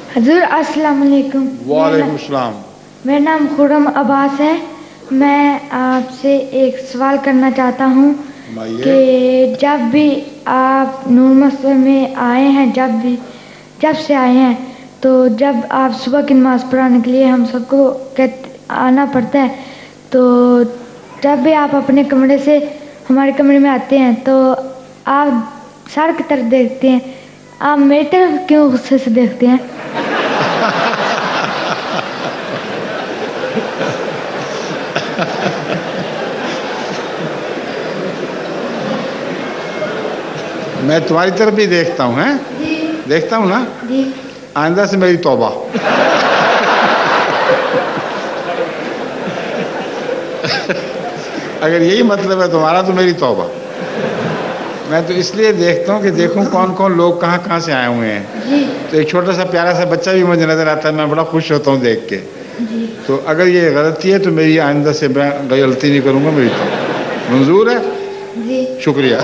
हजूर अस्सलाम वालेकुम। वालेकुम सलाम। मेरा नाम खुरम अब्बास है। मैं आपसे एक सवाल करना चाहता हूँ कि जब भी आप नूर मस्जिद में आए हैं, जब से आए हैं, तो जब आप सुबह की नमाज़ पढ़ाने के लिए हम सबको आना पड़ता है, तो जब भी आप अपने कमरे से हमारे कमरे में आते हैं तो आप सर की तरफ देखते हैं। आप मेरी तरफ क्यों गुस्से से देखते हैं? मैं तुम्हारी तरफ भी देखता हूँ, हैं? देखता हूँ ना जी। आइंदा से मेरी तौबा। अगर यही मतलब है तुम्हारा तो मेरी तौबा। मैं तो इसलिए देखता हूँ कि देखूं कौन कौन लोग कहाँ कहाँ से आए हुए हैं। जी। तो एक छोटा सा प्यारा सा बच्चा भी मुझे नजर आता है, मैं बड़ा खुश होता हूँ देख के। जी। तो अगर ये गलती है तो मेरी आइंदा से मैं गलती नहीं करूँगा, मेरी तो मंजूर है। जी। शुक्रिया।